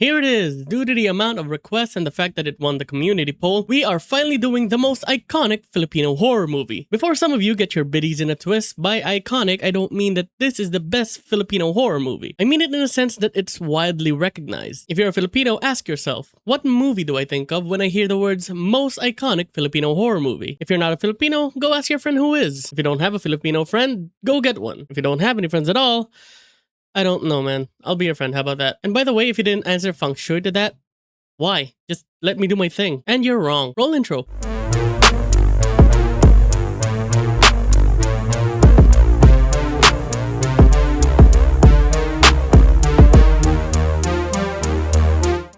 Here it is! Due to the amount of requests and the fact that it won the community poll, we are finally doing the most iconic Filipino horror movie. Before some of you get your biddies in a twist, by iconic I don't mean that this is the best Filipino horror movie. I mean it in a sense that it's widely recognized. If you're a Filipino, ask yourself, what movie do I think of when I hear the words most iconic Filipino horror movie? If you're not a Filipino, go ask your friend who is. If you don't have a Filipino friend, go get one. If you don't have any friends at all, I don't know, man. I'll be your friend, how about that? And by the way, if you didn't answer Feng Shui to that, why? Just let me do my thing. And you're wrong. Roll intro.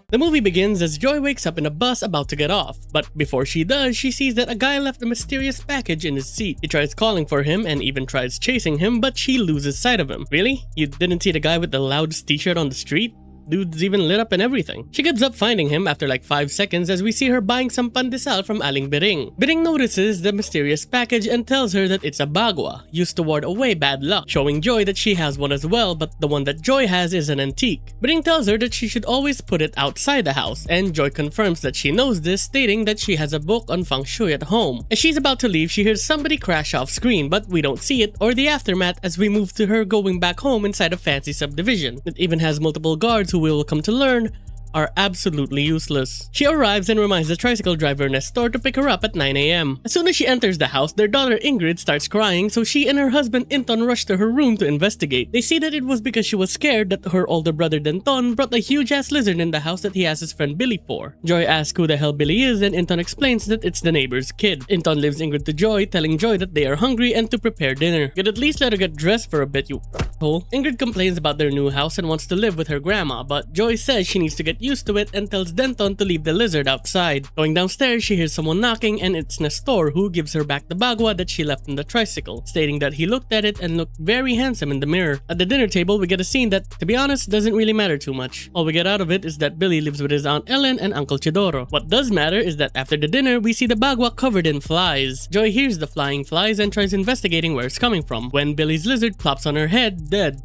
The movie begins as Joy wakes up in a bus about to get off, but before she does, she sees that a guy left a mysterious package in his seat. She tries calling for him and even tries chasing him, but she loses sight of him. Really? You didn't see the guy with the loudest t-shirt on the street? Dude's even lit up and everything. She gives up finding him after like 5 seconds as we see her buying some pandesal from Aling Bering. Bering notices the mysterious package and tells her that it's a bagua, used to ward away bad luck, showing Joy that she has one as well, but the one that Joy has is an antique. Bering tells her that she should always put it outside the house, and Joy confirms that she knows this, stating that she has a book on Feng Shui at home. As she's about to leave, she hears somebody crash off screen, but we don't see it or the aftermath as we move to her going back home inside a fancy subdivision. It even has multiple guards who will come to learn are absolutely useless. She arrives and reminds the tricycle driver Nestor to pick her up at 9 AM. As soon as she enters the house, their daughter Ingrid starts crying, so she and her husband Inton rush to her room to investigate. They see that it was because she was scared that her older brother Denton brought a huge-ass lizard in the house that he asked his friend Billy for. Joy asks who the hell Billy is, and Inton explains that it's the neighbor's kid. Inton leaves Ingrid to Joy, telling Joy that they are hungry and to prepare dinner. Could at least let her get dressed for a bit, you asshole. Ingrid complains about their new house and wants to live with her grandma, but Joy says she needs to get used to it and tells Denton to leave the lizard outside. Going downstairs, she hears someone knocking, and it's Nestor who gives her back the bagua that she left in the tricycle, stating that he looked at it and looked very handsome in the mirror. At the dinner table, we get a scene that, to be honest, doesn't really matter too much. All we get out of it is that Billy lives with his Aunt Ellen and Uncle Chidoro. What does matter is that after the dinner, we see the bagua covered in flies. Joy hears the flying flies and tries investigating where it's coming from, when Billy's lizard plops on her head, dead.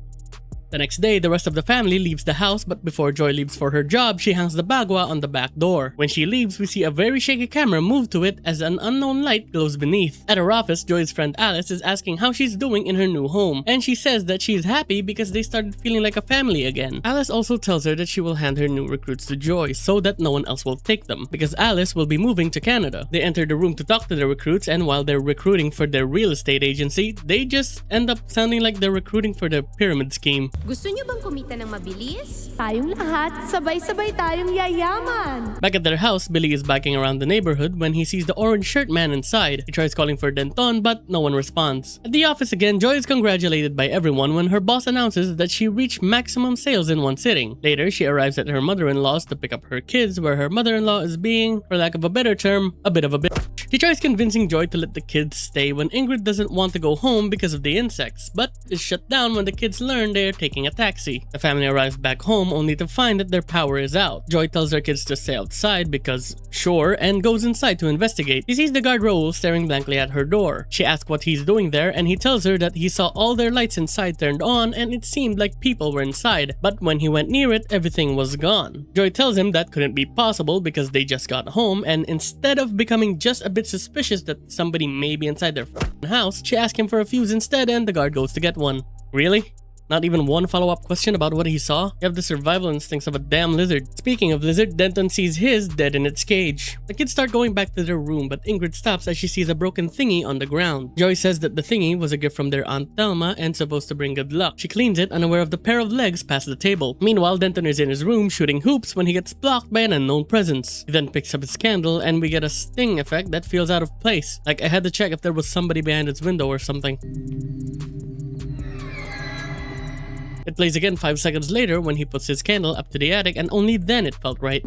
The next day, the rest of the family leaves the house, but before Joy leaves for her job, she hangs the bagua on the back door. When she leaves, we see a very shaky camera move to it as an unknown light glows beneath. At her office, Joy's friend Alice is asking how she's doing in her new home, and she says that she's happy because they started feeling like a family again. Alice also tells her that she will hand her new recruits to Joy so that no one else will take them, because Alice will be moving to Canada. They enter the room to talk to the recruits, and while they're recruiting for their real estate agency, they just end up sounding like they're recruiting for the pyramid scheme. Gusto niyo bang kumita ng mabilis? Tayong lahat, sabay-sabay tayong yayaman! Back at their house, Billy is biking around the neighborhood when he sees the orange shirt man inside. He tries calling for Denton, but no one responds. At the office again, Joy is congratulated by everyone when her boss announces that she reached maximum sales in one sitting. Later, she arrives at her mother-in-law's to pick up her kids, where her mother-in-law is being, for lack of a better term, a bit of a bitch. She tries convincing Joy to let the kids stay when Ingrid doesn't want to go home because of the insects, but is shut down when the kids learn they are taking a taxi. The family arrives back home only to find that their power is out. Joy tells her kids to stay outside because, sure, and goes inside to investigate. She sees the guard Raul staring blankly at her door. She asks what he's doing there, and he tells her that he saw all their lights inside turned on and it seemed like people were inside, but when he went near it, everything was gone. Joy tells him that couldn't be possible because they just got home, and instead of becoming just a bit suspicious that somebody may be inside their house, she asks him for a fuse instead, and the guard goes to get one. Really? Not even one follow-up question about what he saw? You have the survival instincts of a damn lizard. Speaking of lizard, Denton sees his dead in its cage. The kids start going back to their room, but Ingrid stops as she sees a broken thingy on the ground. Joy says that the thingy was a gift from their Aunt Thelma and supposed to bring good luck. She cleans it, unaware of the pair of legs past the table. Meanwhile, Denton is in his room shooting hoops when he gets blocked by an unknown presence. He then picks up his candle and we get a sting effect that feels out of place. Like I had to check if there was somebody behind its window or something. It plays again 5 seconds later when he puts his candle up to the attic, and only then it felt right.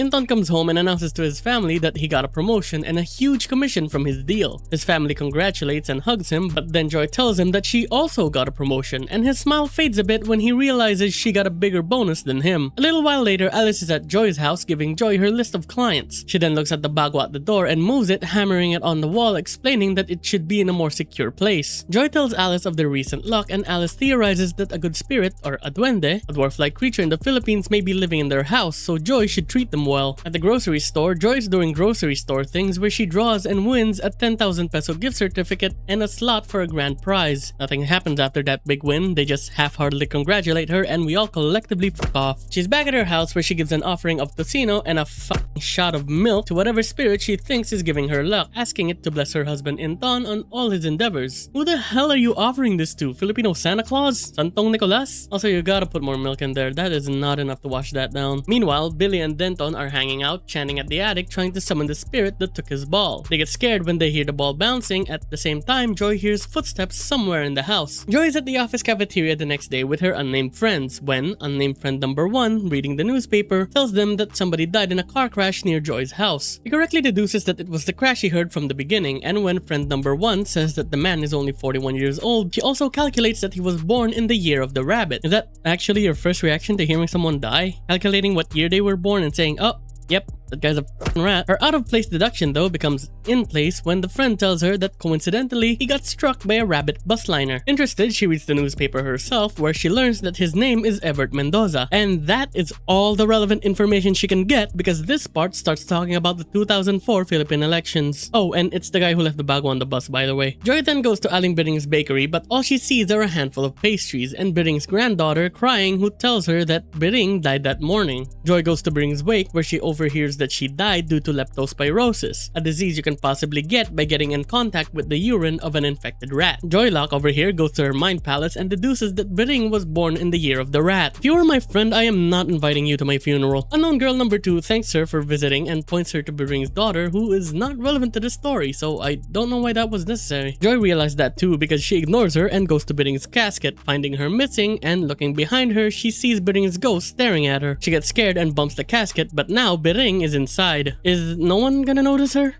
Inton comes home and announces to his family that he got a promotion and a huge commission from his deal. His family congratulates and hugs him, but then Joy tells him that she also got a promotion, and his smile fades a bit when he realizes she got a bigger bonus than him. A little while later, Alice is at Joy's house giving Joy her list of clients. She then looks at the bagua at the door and moves it, hammering it on the wall, explaining that it should be in a more secure place. Joy tells Alice of their recent luck, and Alice theorizes that a good spirit, or a duende, a dwarf-like creature in the Philippines, may be living in their house, so Joy should treat them well. At the grocery store, Joy is doing grocery store things where she draws and wins a 10,000 peso gift certificate and a slot for a grand prize. Nothing happens after that big win, they just half-heartedly congratulate her and we all collectively fuck off. She's back at her house where she gives an offering of tocino and a fucking shot of milk to whatever spirit she thinks is giving her luck, asking it to bless her husband Inton on all his endeavors. Who the hell are you offering this to? Filipino Santa Claus? Santong Nicolas? Also, you gotta put more milk in there, that is not enough to wash that down. Meanwhile, Billy and Denton are hanging out, chanting at the attic, trying to summon the spirit that took his ball. They get scared when they hear the ball bouncing. At the same time, Joy hears footsteps somewhere in the house. Joy is at the office cafeteria the next day with her unnamed friends when unnamed friend number 1, reading the newspaper, tells them that somebody died in a car crash near Joy's house. He correctly deduces that it was the crash he heard from the beginning, and when friend number 1 says that the man is only 41 years old, she also calculates that he was born in the year of the rabbit. Is that actually your first reaction to hearing someone die? Calculating what year they were born and saying, oh, yep, that guy's a f***ing rat. Her out-of-place deduction, though, becomes in place when the friend tells her that coincidentally, he got struck by a rabbit bus liner. Interested, she reads the newspaper herself, where she learns that his name is Everett Mendoza. And that is all the relevant information she can get because this part starts talking about the 2004 Philippine elections. Oh, and it's the guy who left the bago on the bus, by the way. Joy then goes to Aling Biring's bakery, but all she sees are a handful of pastries and Biring's granddaughter crying, who tells her that Biring died that morning. Joy goes to Biring's wake, where she overhears that she died due to leptospirosis, a disease you can possibly get by getting in contact with the urine of an infected rat. Joylock over here goes to her mind palace and deduces that Biring was born in the year of the rat. If you are my friend, I am not inviting you to my funeral. Unknown girl number 2 thanks her for visiting and points her to Biring's daughter, who is not relevant to the story, so I don't know why that was necessary. Joy realized that too because she ignores her and goes to Biring's casket, finding her missing, and looking behind her, she sees Biring's ghost staring at her. She gets scared and bumps the casket, but now Biring is inside. Is no one gonna notice her?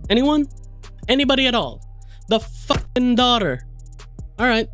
Anyone? Anybody at all? The fucking daughter. Alright,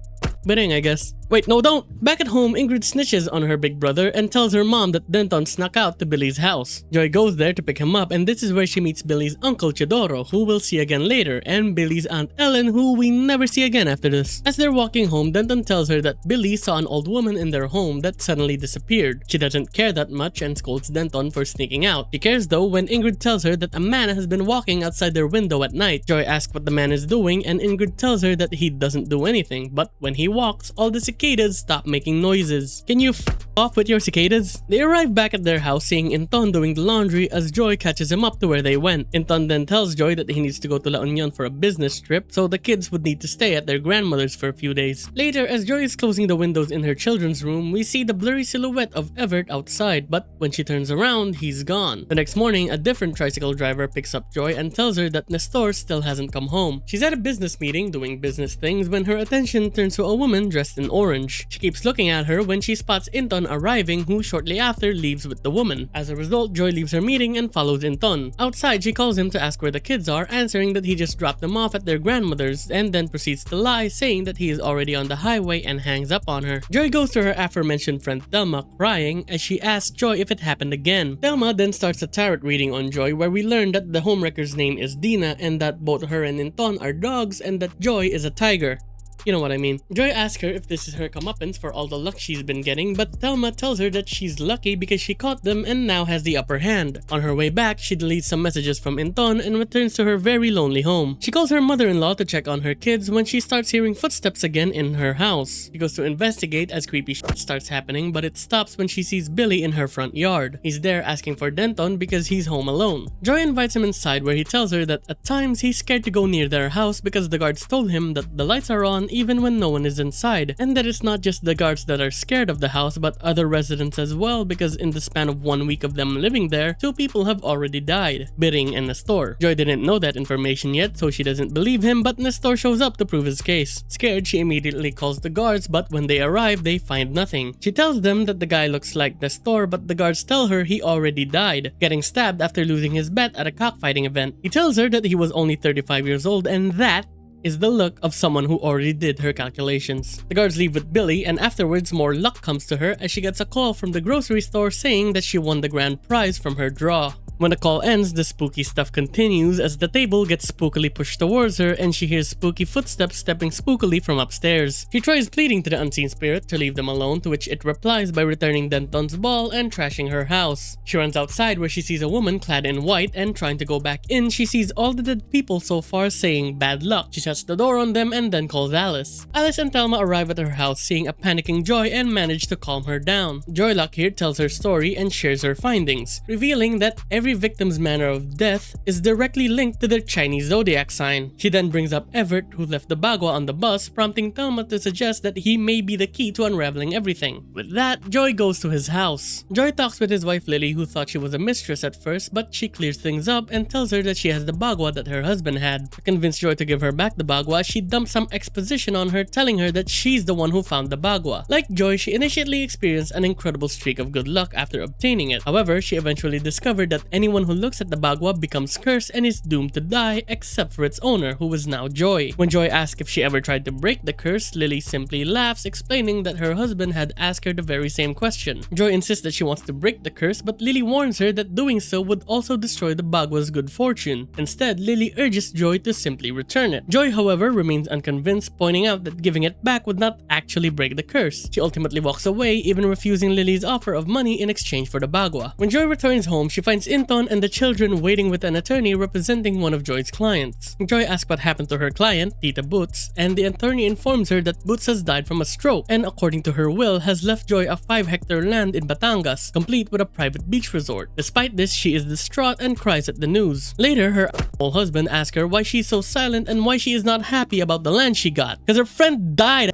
Biring, I guess. Wait, no, don't! Back at home, Ingrid snitches on her big brother and tells her mom that Denton snuck out to Billy's house. Joy goes there to pick him up, and this is where she meets Billy's uncle Chidoro, who we'll see again later, and Billy's aunt Ellen, who we never see again after this. As they're walking home, Denton tells her that Billy saw an old woman in their home that suddenly disappeared. She doesn't care that much and scolds Denton for sneaking out. She cares though when Ingrid tells her that a man has been walking outside their window at night. Joy asks what the man is doing, and Ingrid tells her that he doesn't do anything, but when he walks, all the cicadas stop making noises. Can you f off with your cicadas? They arrive back at their house seeing Inton doing the laundry as Joy catches him up to where they went. Inton then tells Joy that he needs to go to La Union for a business trip, so the kids would need to stay at their grandmother's for a few days. Later, as Joy is closing the windows in her children's room, we see the blurry silhouette of Everett outside, but when she turns around, he's gone. The next morning, a different tricycle driver picks up Joy and tells her that Nestor still hasn't come home. She's at a business meeting doing business things when her attention turns to a woman dressed in orange. She keeps looking at her when she spots Inton arriving, who shortly after leaves with the woman. As a result, Joy leaves her meeting and follows Inton. Outside, she calls him to ask where the kids are, answering that he just dropped them off at their grandmother's, and then proceeds to lie, saying that he is already on the highway and hangs up on her. Joy goes to her aforementioned friend Thelma, crying as she asks Joy if it happened again. Thelma then starts a tarot reading on Joy, where we learn that the homewrecker's name is Dina and that both her and Inton are dogs and that Joy is a tiger. You know what I mean. Joy asks her if this is her comeuppance for all the luck she's been getting, but Thelma tells her that she's lucky because she caught them and now has the upper hand. On her way back, she deletes some messages from Inton and returns to her very lonely home. She calls her mother-in-law to check on her kids when she starts hearing footsteps again in her house. She goes to investigate as creepy shit starts happening, but it stops when she sees Billy in her front yard. He's there asking for Denton because he's home alone. Joy invites him inside, where he tells her that at times he's scared to go near their house because the guards told him that the lights are on even when no one is inside, and that it's not just the guards that are scared of the house but other residents as well, because in the span of 1 week of them living there, 2 people have already died, Bering and Nestor. Joy didn't know that information yet, so she doesn't believe him, but Nestor shows up to prove his case. Scared, she immediately calls the guards, but when they arrive, they find nothing. She tells them that the guy looks like Nestor, but the guards tell her he already died, getting stabbed after losing his bet at a cockfighting event. He tells her that he was only 35 years old, and that is the look of someone who already did her calculations. The guards leave with Billy, and afterwards more luck comes to her as she gets a call from the grocery store saying that she won the grand prize from her draw. When the call ends, the spooky stuff continues as the table gets spookily pushed towards her and she hears spooky footsteps stepping spookily from upstairs. She tries pleading to the unseen spirit to leave them alone, to which it replies by returning Denton's ball and trashing her house. She runs outside where she sees a woman clad in white, and trying to go back in, she sees all the dead people so far saying bad luck. She shuts the door on them and then calls Alice. Alice and Thelma arrive at her house seeing a panicking Joy and manage to calm her down. Joyluck here tells her story and shares her findings, revealing that every victim's manner of death is directly linked to their Chinese zodiac sign. She then brings up Everett, who left the bagua on the bus, prompting Thelma to suggest that he may be the key to unraveling everything. With that, Joy goes to his house. Joy talks with his wife Lily, who thought she was a mistress at first, but she clears things up and tells her that she has the bagua that her husband had. To convince Joy to give her back the bagua, she dumps some exposition on her, telling her that she's the one who found the bagua. Like Joy, she initially experienced an incredible streak of good luck after obtaining it. However, she eventually discovered that anyone who looks at the bagua becomes cursed and is doomed to die, except for its owner, who is now Joy. When Joy asks if she ever tried to break the curse, Lily simply laughs, explaining that her husband had asked her the very same question. Joy insists that she wants to break the curse, but Lily warns her that doing so would also destroy the bagua's good fortune. Instead, Lily urges Joy to simply return it. Joy, however, remains unconvinced, pointing out that giving it back would not actually break the curse. She ultimately walks away, even refusing Lily's offer of money in exchange for the bagua. When Joy returns home, she finds Inton and the children waiting with an attorney representing one of Joy's clients. Joy asks what happened to her client, Tita Boots, and the attorney informs her that Boots has died from a stroke and, according to her will, has left Joy a 5-hectare land in Batangas, complete with a private beach resort. Despite this, she is distraught and cries at the news. Later, her husband asks her why she's so silent and why she is not happy about the land she got. Because her friend died,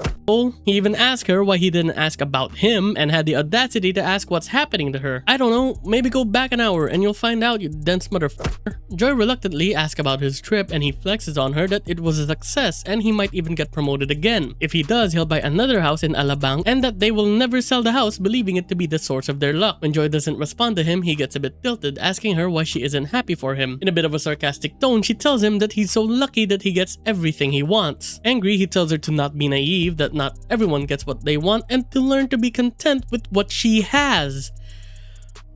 He even asked her why he didn't ask about him and had the audacity to ask what's happening to her. I don't know, maybe go back an hour and you'll find out, you dense motherfucker. Joy reluctantly asks about his trip and he flexes on her that it was a success and he might even get promoted again. If he does, he'll buy another house in Alabang and that they will never sell the house, believing it to be the source of their luck. When Joy doesn't respond to him, he gets a bit tilted, asking her why she isn't happy for him. In a bit of a sarcastic tone, she tells him that he's so lucky that he gets everything he wants. Angry, he tells her to not be naive, that not everyone gets what they want, and to learn to be content with what she has.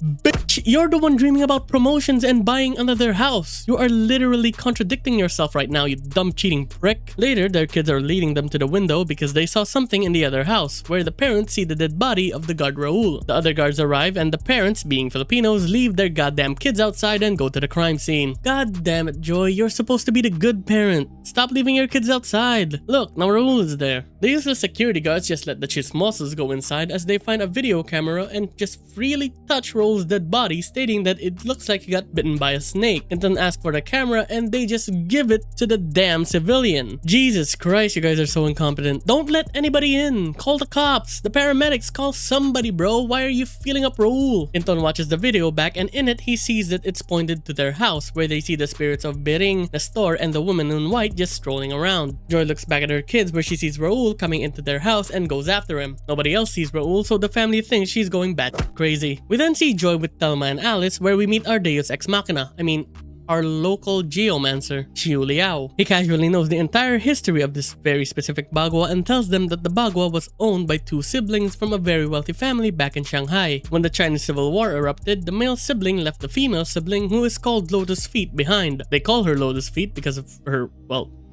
Bitch, you're the one dreaming about promotions and buying another house. You are literally contradicting yourself right now, you dumb cheating prick. Later, their kids are leading them to the window because they saw something in the other house, where the parents see the dead body of the guard Raul. The other guards arrive and the parents, being Filipinos, leave their goddamn kids outside and go to the crime scene. God damn it, Joy, you're supposed to be the good parent. Stop leaving your kids outside. Look, now Raul is there. The useless security guards just let the chismosos go inside as they find a video camera and just freely touch Raul's dead body, stating that it looks like he got bitten by a snake, and then ask for the camera and they just give it to the damn civilian. Jesus Christ, you guys are so incompetent. Don't let anybody in. Call the cops, the paramedics, call somebody, bro. Why are you feeling up Raul? Inton watches the video back and in it he sees that it's pointed to their house, where they see the spirits of Bering, Nestor, and the woman in white just strolling around. Joy looks back at her kids where she sees Raul coming into their house and goes after him. Nobody else sees Raul, so the family thinks she's going bat crazy. We then see Joy with Thelma and Alice, where we meet our Deus Ex Machina. Our local geomancer, Xiu Liao. He casually knows the entire history of this very specific bagua and tells them that the bagua was owned by two siblings from a very wealthy family back in Shanghai. When the Chinese Civil War erupted, the male sibling left the female sibling, who is called Lotus Feet, behind. They call her Lotus Feet because of her,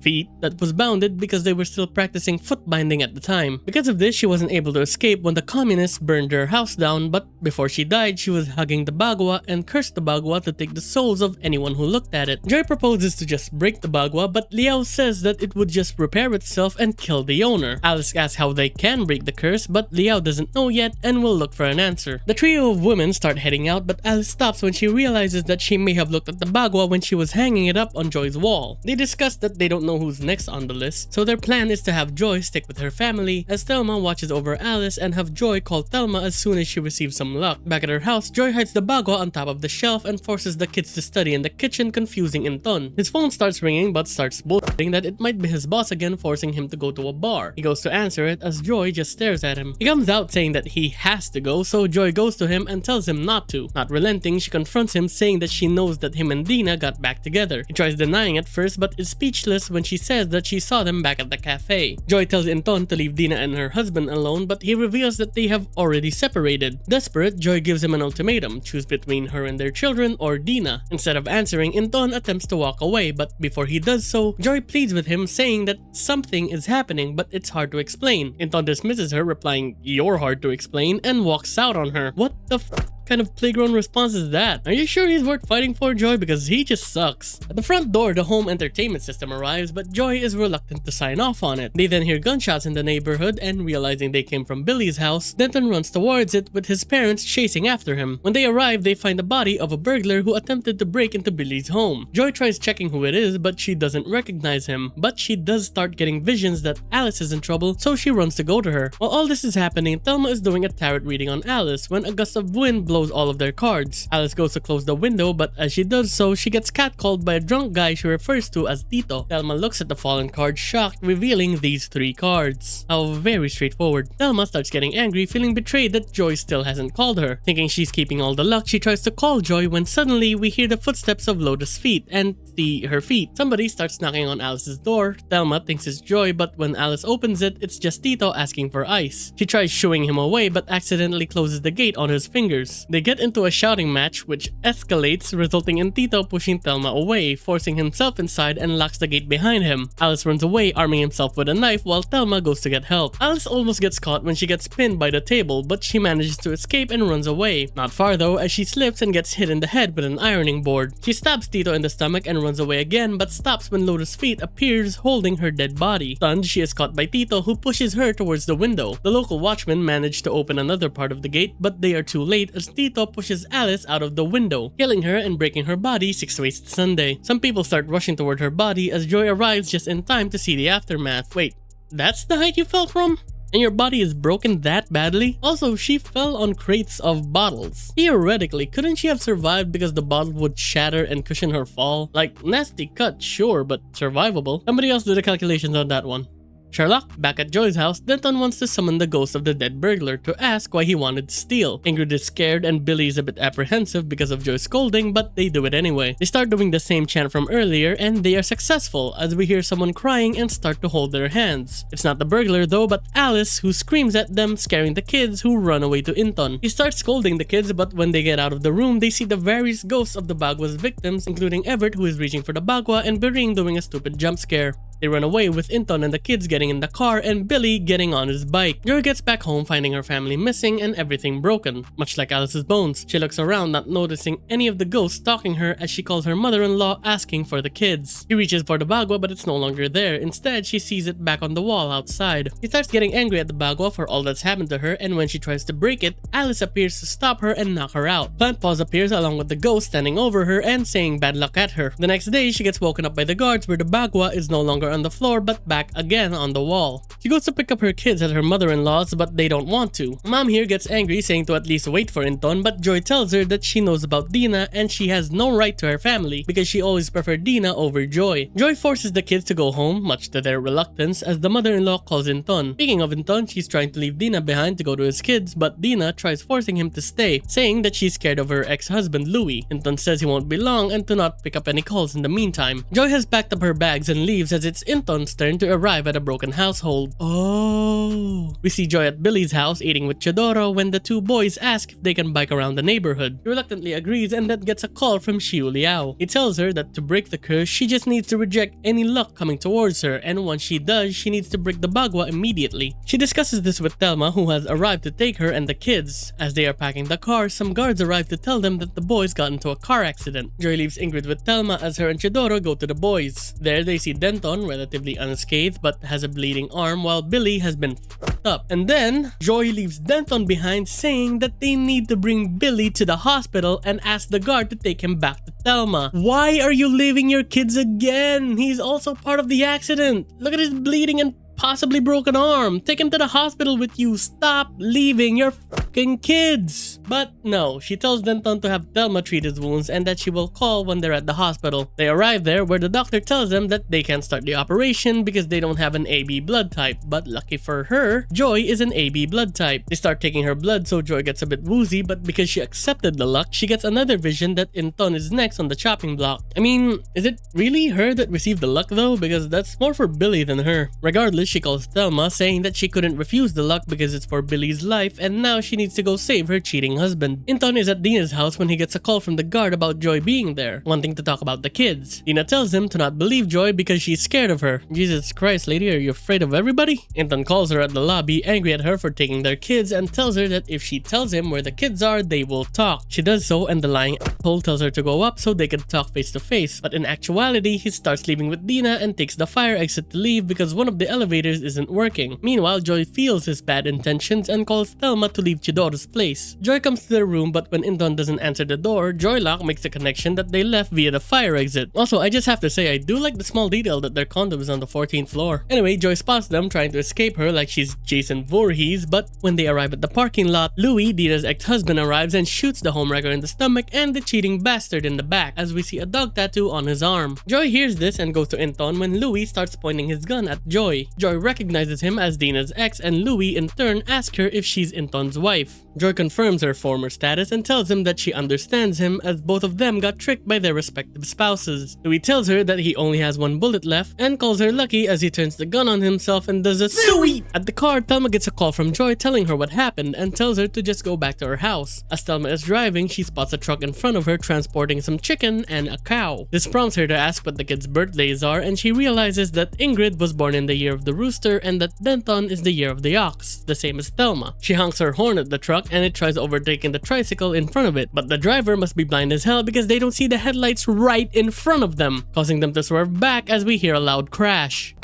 feet that was bounded because they were still practicing foot binding at the time. Because of this, she wasn't able to escape when the communists burned her house down, but before she died, she was hugging the bagua and cursed the bagua to take the souls of anyone who looked at it. Joy proposes to just break the bagua, but Liao says that it would just repair itself and kill the owner. Alice asks how they can break the curse, but Liao doesn't know yet and will look for an answer. The trio of women start heading out, but Alice stops when she realizes that she may have looked at the bagua when she was hanging it up on Joy's wall. They discuss that they don't know know who's next on the list, so their plan is to have Joy stick with her family as Thelma watches over Alice and have Joy call Thelma as soon as she receives some luck. Back at her house, Joy hides the bagua on top of the shelf and forces the kids to study in the kitchen, confusing Inton. His phone starts ringing but starts bullshitting that it might be his boss again, forcing him to go to a bar. He goes to answer it as Joy just stares at him. He comes out saying that he has to go, so Joy goes to him and tells him not to. Not relenting, she confronts him, saying that she knows that him and Dina got back together. He tries denying at first but is speechless when she says that she saw them back at the cafe. Joy tells Inton to leave Dina and her husband alone, but he reveals that they have already separated. Desperate, Joy gives him an ultimatum: choose between her and their children or Dina. Instead of answering, Inton attempts to walk away, but before he does so, Joy pleads with him, saying that something is happening but it's hard to explain. Inton dismisses her, replying, "You're hard to explain," and walks out on her. What the kind of playground response is that? Are you sure he's worth fighting for, Joy? Because he just sucks. At the front door, the home entertainment system arrives, but Joy is reluctant to sign off on it. They then hear gunshots in the neighborhood, and realizing they came from Billy's house, Denton runs towards it with his parents chasing after him. When they arrive, they find the body of a burglar who attempted to break into Billy's home. Joy tries checking who it is, but she doesn't recognize him. But she does start getting visions that Alice is in trouble, so she runs to go to her. While all this is happening, Thelma is doing a tarot reading on Alice when a gust of wind blows all of their cards. Alice goes to close the window, but as she does so, she gets catcalled by a drunk guy she refers to as Tito. Thelma looks at the fallen card, shocked, revealing these 3 cards. How very straightforward. Thelma starts getting angry, feeling betrayed that Joy still hasn't called her. Thinking she's keeping all the luck, she tries to call Joy when suddenly we hear the footsteps of Lotus' feet and see her feet. Somebody starts knocking on Alice's door. Thelma thinks it's Joy, but when Alice opens it, it's just Tito asking for ice. She tries shooing him away, but accidentally closes the gate on his fingers. They get into a shouting match, which escalates, resulting in Tito pushing Thelma away, forcing himself inside and locks the gate behind him. Alice runs away, arming himself with a knife, while Thelma goes to get help. Alice almost gets caught when she gets pinned by the table, but she manages to escape and runs away. Not far though, as she slips and gets hit in the head with an ironing board. She stabs Tito in the stomach and runs away again, but stops when Lotus' feet appears holding her dead body. Stunned, she is caught by Tito, who pushes her towards the window. The local watchmen manage to open another part of the gate, but they are too late as Tito pushes Alice out of the window, killing her and breaking her body 6 ways to Sunday. Some people start rushing toward her body as Joy arrives just in time to see the aftermath. Wait, that's the height you fell from? And your body is broken that badly? Also, she fell on crates of bottles. Theoretically, couldn't she have survived because the bottle would shatter and cushion her fall? Like, nasty cut, sure, but survivable. Somebody else do the calculations on that one. Sherlock, back at Joy's house, Denton wants to summon the ghost of the dead burglar to ask why he wanted to steal. Ingrid is scared and Billy is a bit apprehensive because of Joy's scolding, but they do it anyway. They start doing the same chant from earlier and they are successful as we hear someone crying and start to hold their hands. It's not the burglar though, but Alice, who screams at them, scaring the kids who run away to Inton. He starts scolding the kids, but when they get out of the room, they see the various ghosts of the Bagua's victims, including Everett, who is reaching for the Bagua, and Bering doing a stupid jump scare. They run away with Inton and the kids getting in the car and Billy getting on his bike. Joy gets back home finding her family missing and everything broken, much like Alice's bones. She looks around, not noticing any of the ghosts stalking her as she calls her mother-in-law asking for the kids. She reaches for the Bagua but it's no longer there. Instead, she sees it back on the wall outside. She starts getting angry at the Bagua for all that's happened to her, and when she tries to break it, Alice appears to stop her and knock her out. Plant Paws appears along with the ghost standing over her and saying bad luck at her. The next day, she gets woken up by the guards where the Bagua is no longer on the floor but back again on the wall. She goes to pick up her kids at her mother-in-law's but they don't want to. Mom here gets angry, saying to at least wait for Inton, but Joy tells her that she knows about Dina and she has no right to her family because she always preferred Dina over Joy. Joy forces the kids to go home, much to their reluctance, as the mother-in-law calls Inton. Speaking of Inton, she's trying to leave Dina behind to go to his kids, but Dina tries forcing him to stay, saying that she's scared of her ex-husband Louis. Inton says he won't be long and to not pick up any calls in the meantime. Joy has packed up her bags and leaves as it's Inton's turn to arrive at a broken household. Oh. We see Joy at Billy's house eating with Chidoro when the two boys ask if they can bike around the neighborhood. She reluctantly agrees and then gets a call from Xiu Liao. He tells her that to break the curse, she just needs to reject any luck coming towards her, and once she does, she needs to break the Bagua immediately. She discusses this with Thelma, who has arrived to take her and the kids. As they are packing the car, some guards arrive to tell them that the boys got into a car accident. Joy leaves Ingrid with Thelma as her and Chidoro go to the boys. There they see Denton Denton, relatively unscathed but has a bleeding arm, while Billy has been f***ed up. And then, Joy leaves Denton behind, saying that they need to bring Billy to the hospital and ask the guard to take him back to Thelma. Why are you leaving your kids again? He's also part of the accident. Look at his bleeding and possibly broken arm. Take him to the hospital with you. Stop leaving your fucking kids. But no, she tells Denton to have Thelma treat his wounds and that she will call when they're at the hospital. They arrive there where the doctor tells them that they can't start the operation because they don't have an AB blood type. But lucky for her, Joy is an AB blood type. They start taking her blood, so Joy gets a bit woozy, but because she accepted the luck, she gets another vision that Inton is next on the chopping block. I mean, is it really her that received the luck though? Because that's more for Billy than her. Regardless, she calls Thelma, saying that she couldn't refuse the luck because it's for Billy's life and now she needs to go save her cheating husband. Inton is at Dina's house when he gets a call from the guard about Joy being there, wanting to talk about the kids. Dina tells him to not believe Joy because she's scared of her. Jesus Christ, lady, are you afraid of everybody? Inton calls her at the lobby, angry at her for taking their kids, and tells her that if she tells him where the kids are, they will talk. She does so, and the lying asshole tells her to go up so they can talk face to face. But in actuality, he starts leaving with Dina and takes the fire exit to leave because one of the elevators isn't working. Meanwhile, Joy feels his bad intentions and calls Thelma to leave Chidoro's place. Joy comes to their room, but when Inton doesn't answer the door, Joylock makes the connection that they left via the fire exit. Also, I just have to say, I do like the small detail that their condo is on the 14th floor. Anyway, Joy spots them trying to escape her like she's Jason Voorhees, but when they arrive at the parking lot, Louis, Dina's ex-husband, arrives and shoots the homewrecker in the stomach and the cheating bastard in the back, as we see a dog tattoo on his arm. Joy hears this and goes to Inton when Louis starts pointing his gun at Joy. Joy recognizes him as Dina's ex, and Louis in turn asks her if she's Inton's wife. Joy confirms her former status and tells him that she understands him as both of them got tricked by their respective spouses. Louis tells her that he only has one bullet left and calls her lucky as he turns the gun on himself and does a sweep. At the car, Thelma gets a call from Joy telling her what happened and tells her to just go back to her house. As Thelma is driving, she spots a truck in front of her transporting some chicken and a cow. This prompts her to ask what the kids' birthdays are, and she realizes that Ingrid was born in the year of the rooster and that Denton is the year of the ox, the same as Thelma. She honks her horn at the truck and it tries overtaking the tricycle in front of it, but the driver must be blind as hell because they don't see the headlights right in front of them, causing them to swerve back as we hear a loud crash.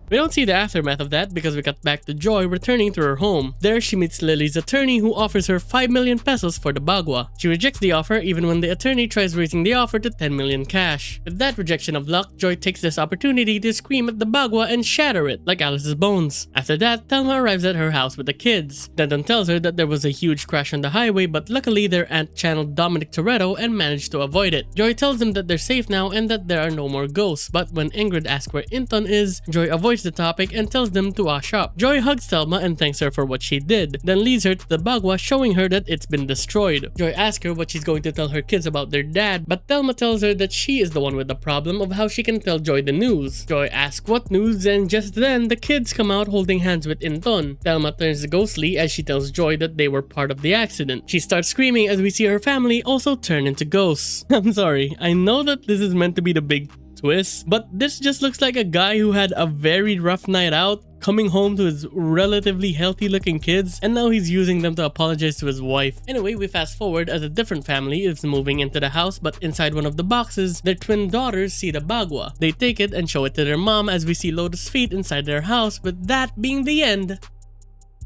We don't see the aftermath of that because we cut back to Joy returning to her home. There she meets Lily's attorney who offers her 5 million pesos for the bagua. She rejects the offer even when the attorney tries raising the offer to 10 million cash. With that rejection of luck, Joy takes this opportunity to scream at the bagua and shatter it like Alice's bones. After that, Thelma arrives at her house with the kids. Denton tells her that there was a huge crash on the highway, but luckily their aunt channeled Dominic Toretto and managed to avoid it. Joy tells them that they're safe now and that there are no more ghosts, but when Ingrid asks where Inton is, Joy avoids the topic and tells them to wash up. Joy hugs Thelma and thanks her for what she did, then leads her to the bagua showing her that it's been destroyed. Joy asks her what she's going to tell her kids about their dad, but Thelma tells her that she is the one with the problem of how she can tell Joy the news. Joy asks what news, and just then the kids come out holding hands with Inton. Thelma turns ghostly as she tells Joy that they were part of the accident. She starts screaming as we see her family also turn into ghosts. I'm sorry, I know that this is meant to be the big twist, but this just looks like a guy who had a very rough night out, coming home to his relatively healthy looking kids, and now he's using them to apologize to his wife. Anyway, we fast forward as a different family is moving into the house, but inside one of the boxes, their twin daughters see the bagua. They take it and show it to their mom as we see Lotus' feet inside their house, with that being the end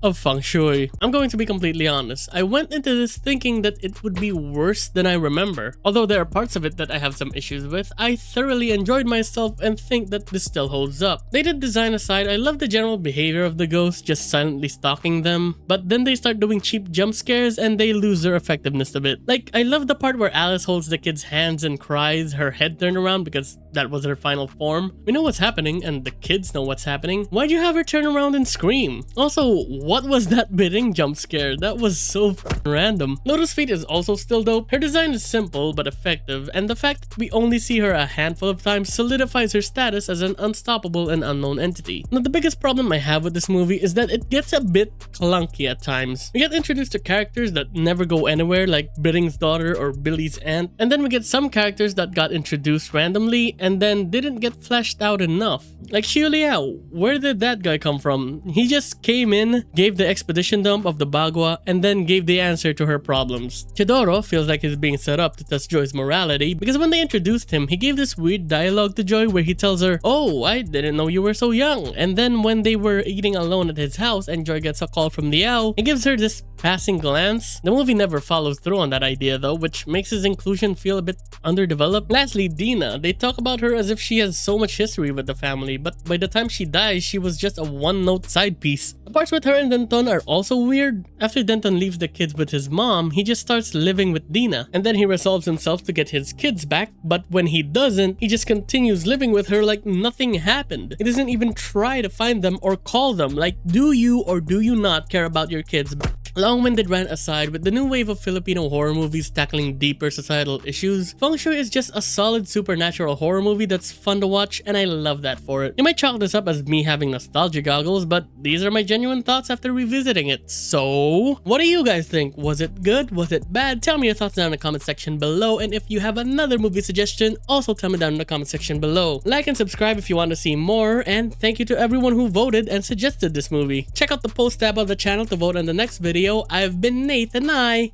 of Feng Shui. I'm going to be completely honest. I went into this thinking that it would be worse than I remember. Although there are parts of it that I have some issues with, I thoroughly enjoyed myself and think that this still holds up. Dated design aside, I love the general behavior of the ghosts just silently stalking them, but then they start doing cheap jump scares and they lose their effectiveness a bit. Like, I love the part where Alice holds the kid's hands and cries, her head turned around because that was her final form. We know what's happening and the kids know what's happening. Why'd you have her turn around and scream? Also, what was that bidding jump scare? That was so random. Lotus' feet is also still dope. Her design is simple but effective, and the fact that we only see her a handful of times solidifies her status as an unstoppable and unknown entity. Now, the biggest problem I have with this movie is that it gets a bit clunky at times. We get introduced to characters that never go anywhere, like Bidding's daughter or Billy's aunt, and then we get some characters that got introduced randomly and then didn't get fleshed out enough. Like Xiu Liao, where did that guy come from? He just came in, gave the expedition dump of the Bagua, and then gave the answer to her problems. Chidoro feels like he's being set up to test Joy's morality because when they introduced him, he gave this weird dialogue to Joy where he tells her, "Oh, I didn't know you were so young." And then when they were eating alone at his house and Joy gets a call from the owl, he gives her this passing glance. The movie never follows through on that idea though, which makes his inclusion feel a bit underdeveloped. Lastly, Dina. They talk about her as if she has so much history with the family, but by the time she dies, she was just a one-note side piece. The parts with her and Denton are also weird. After Denton leaves the kids with his mom, he just starts living with Dina, and then he resolves himself to get his kids back, but when he doesn't, he just continues living with her like nothing happened. He doesn't even try to find them or call them. Like, do you or do you not care about your kids? Long-winded rant aside, with the new wave of Filipino horror movies tackling deeper societal issues, Feng Shui is just a solid supernatural horror movie that's fun to watch, and I love that for it. You might chalk this up as me having nostalgia goggles, but these are my genuine thoughts after revisiting it. So, what do you guys think? Was it good? Was it bad? Tell me your thoughts down in the comment section below, and if you have another movie suggestion, also tell me down in the comment section below. Like and subscribe if you want to see more, and thank you to everyone who voted and suggested this movie. Check out the post tab of the channel to vote on the next video. I've been Nath, and I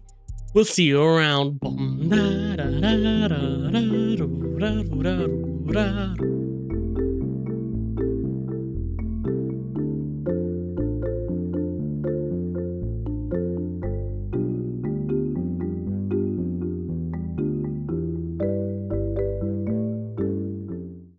will see you around.